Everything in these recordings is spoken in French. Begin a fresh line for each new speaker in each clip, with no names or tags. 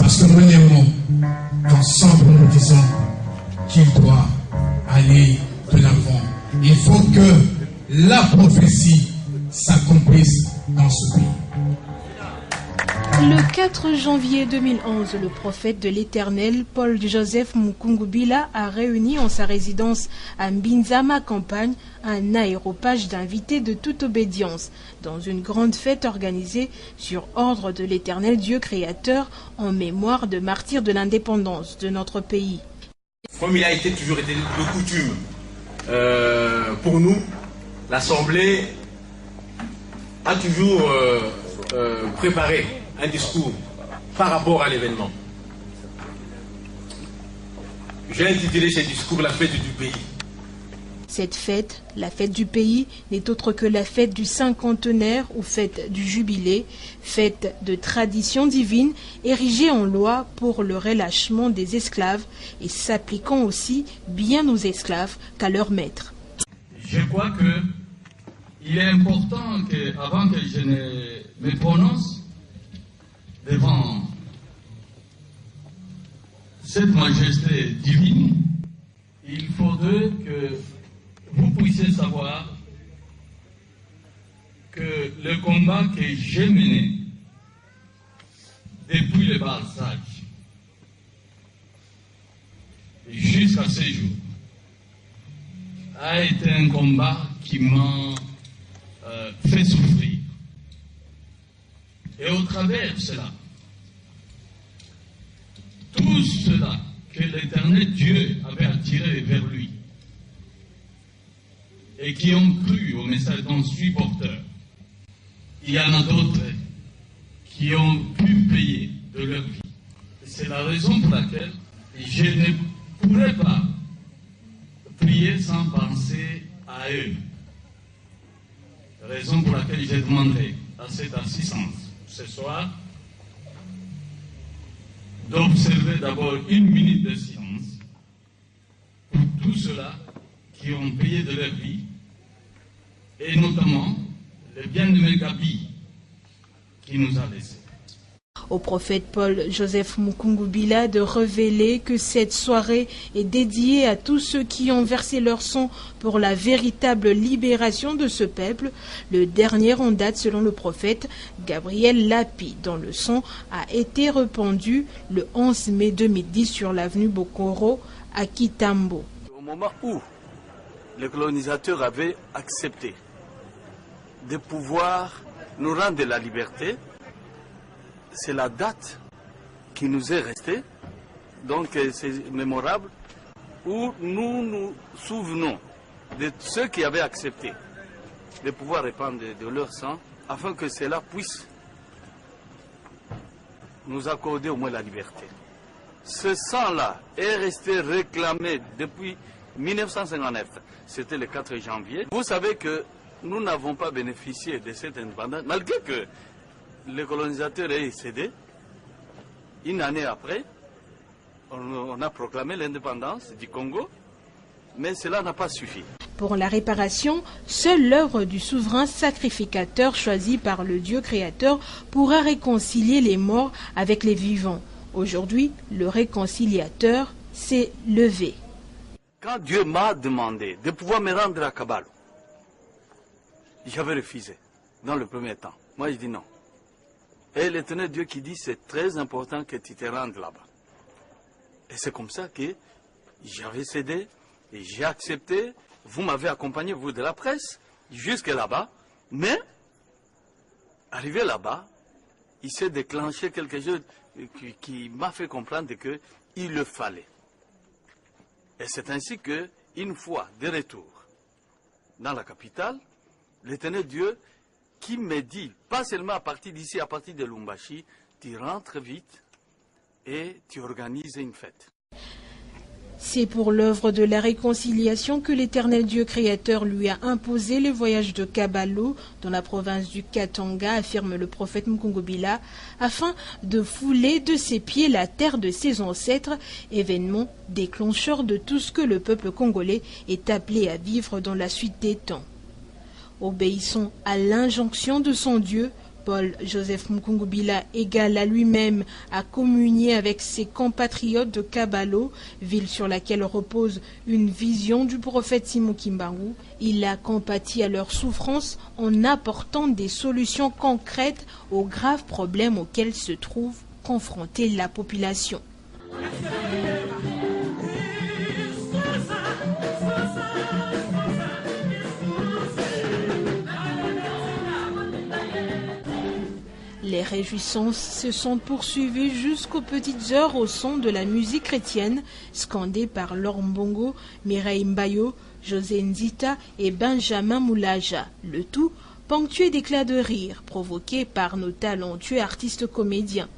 parce que nous aimons, qu'ensemble nous disons qu'il doit aller de l'avant. Il faut que la prophétie s'accomplisse dans ce pays.
Le 4 janvier 2011, le prophète de l'Éternel, Paul Joseph Mukungubila, a réuni en sa résidence à Mbinzama Campagne un aéropage d'invités de toute obédience dans une grande fête organisée sur ordre de l'Éternel Dieu créateur en mémoire de martyrs de l'indépendance de notre pays.
Comme il a toujours été de coutume pour nous, l'Assemblée a toujours préparé un discours par rapport à l'événement. J'ai intitulé ce discours « La fête du pays ».
Cette fête, la fête du pays, n'est autre que la fête du cinquantenaire ou fête du jubilé, fête de tradition divine érigée en loi pour le relâchement des esclaves et s'appliquant aussi bien aux esclaves qu'à leurs maîtres.
Je crois qu'il est important qu'avant que je ne me prononce devant cette majesté divine, il faudrait que vous puissiez savoir que le combat que j'ai mené depuis le bas âge jusqu'à ce jour a été un combat qui m'a fait souffrir. Et au travers de cela, tout cela que l'Éternel Dieu avait attiré vers lui et qui ont cru au message dont je suis porteur, il y en a d'autres qui ont pu payer de leur vie. C'est la raison pour laquelle je ne pourrais pas prier sans penser à eux. Raison pour laquelle j'ai demandé à cette assistance ce soir d'observer d'abord 1 minute de silence pour tous ceux-là qui ont payé de leur vie et notamment le bien-aimé Gabi qui nous a laissés.
Au prophète Paul Joseph Mukungubila de révéler que cette soirée est dédiée à tous ceux qui ont versé leur sang pour la véritable libération de ce peuple. Le dernier en date, selon le prophète Gabriel Lapi, dont le sang a été répandu le 11 mai 2010 sur l'avenue Bokoro à Kitambo.
Au moment où les colonisateurs avaient accepté de pouvoir nous rendre la liberté, c'est la date qui nous est restée, donc c'est mémorable, où nous nous souvenons de ceux qui avaient accepté de pouvoir répandre de leur sang, afin que cela puisse nous accorder au moins la liberté. Ce sang-là est resté réclamé depuis 1959, c'était le 4 janvier. Vous savez que nous n'avons pas bénéficié de cette indépendance, malgré que le colonisateur est cédé. Une année après, on a proclamé l'indépendance du Congo, mais cela n'a pas suffi.
Pour la réparation, seule l'œuvre du souverain sacrificateur choisi par le Dieu créateur pourra réconcilier les morts avec les vivants. Aujourd'hui, le réconciliateur s'est levé.
Quand Dieu m'a demandé de pouvoir me rendre à Kabalo, j'avais refusé dans le premier temps. Moi, je dis non. Et l'Éternel Dieu qui dit, c'est très important que tu te rendes là-bas. Et c'est comme ça que j'avais cédé et j'ai accepté. Vous m'avez accompagné, vous de la presse, jusqu'à là-bas. Mais, arrivé là-bas, il s'est déclenché quelque chose qui m'a fait comprendre qu'il le fallait. Et c'est ainsi que, une fois de retour dans la capitale, l'Éternel Dieu qui me dit, pas seulement à partir d'ici, à partir de Lumbashi, tu rentres vite et tu organises une fête.
C'est pour l'œuvre de la réconciliation que l'Éternel Dieu créateur lui a imposé le voyage de Kabalo dans la province du Katanga, affirme le prophète Mukungubila, afin de fouler de ses pieds la terre de ses ancêtres, événement déclencheur de tout ce que le peuple congolais est appelé à vivre dans la suite des temps. Obéissant à l'injonction de son Dieu, Paul-Joseph Mukungubila, égal à lui-même, a communié avec ses compatriotes de Kabalo, ville sur laquelle repose une vision du prophète Simon Kimbangu. Il a compati à leurs souffrances en apportant des solutions concrètes aux graves problèmes auxquels se trouve confrontée la population. Les réjouissances se sont poursuivies jusqu'aux petites heures au son de la musique chrétienne, scandée par Laure Mbongo, Mireille Mbayo, José Nzita et Benjamin Moulaja. Le tout ponctué d'éclats de rire provoqués par nos talentueux artistes comédiens.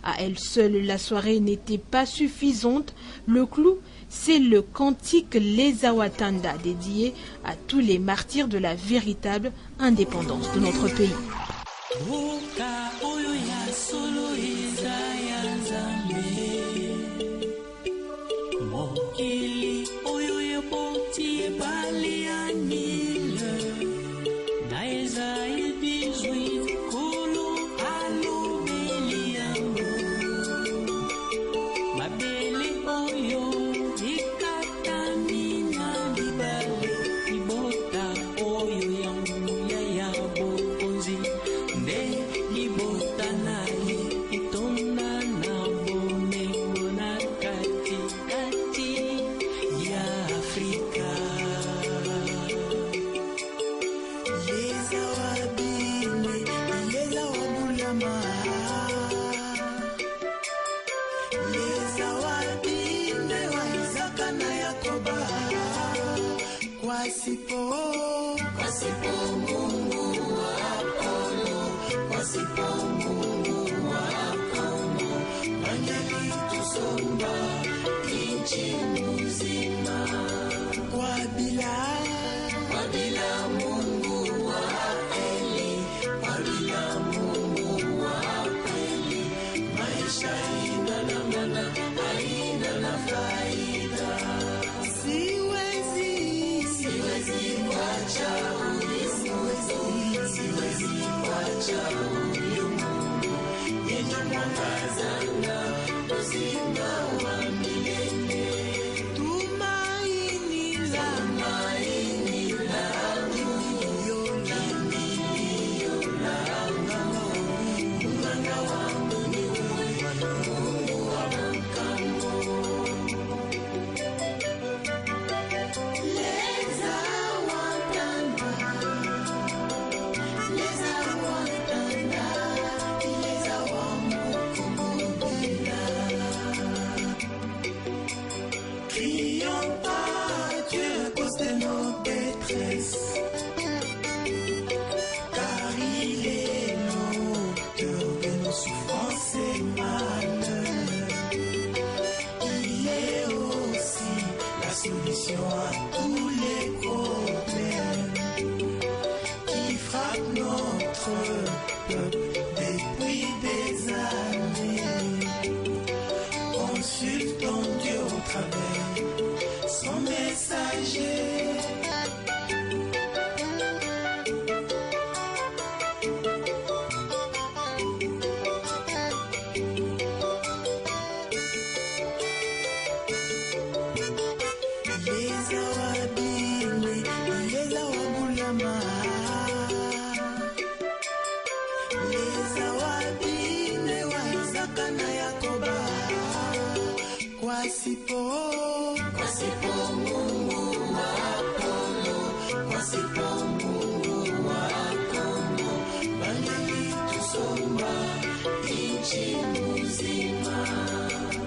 À elle seule, la soirée n'était pas suffisante. Le clou, c'est le cantique Les Awatanda, dédié à tous les martyrs de la véritable indépendance de notre pays.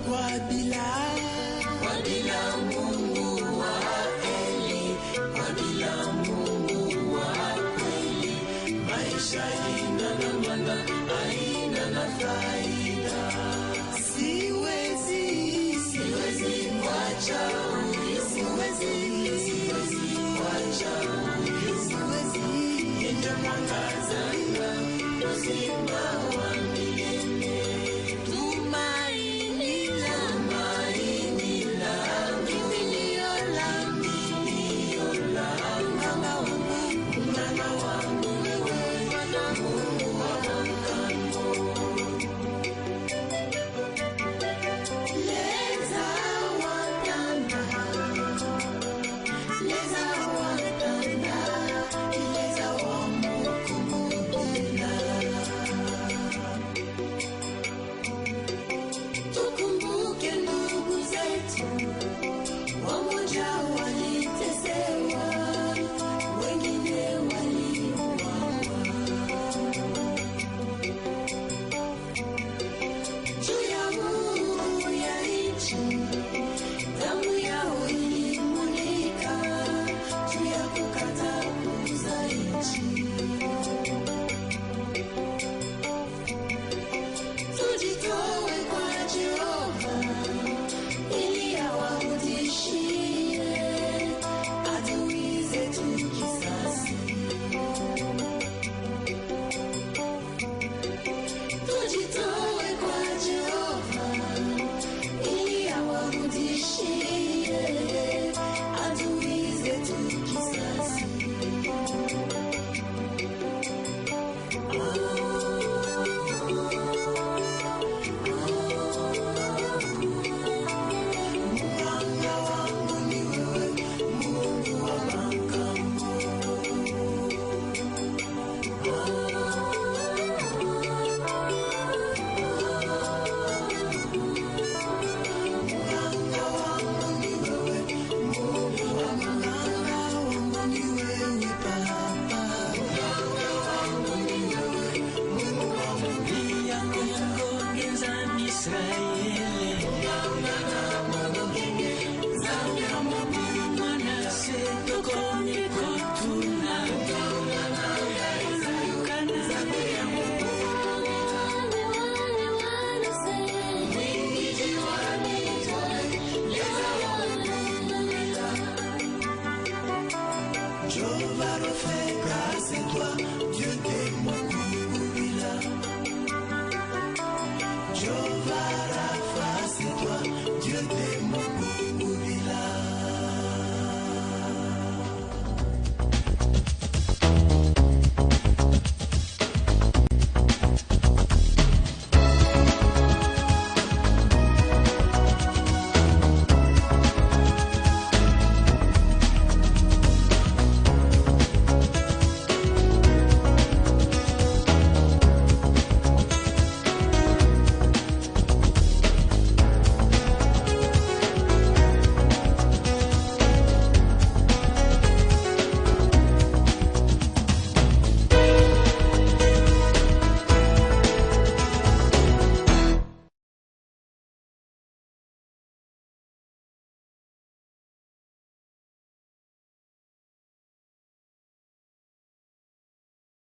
Kwa bila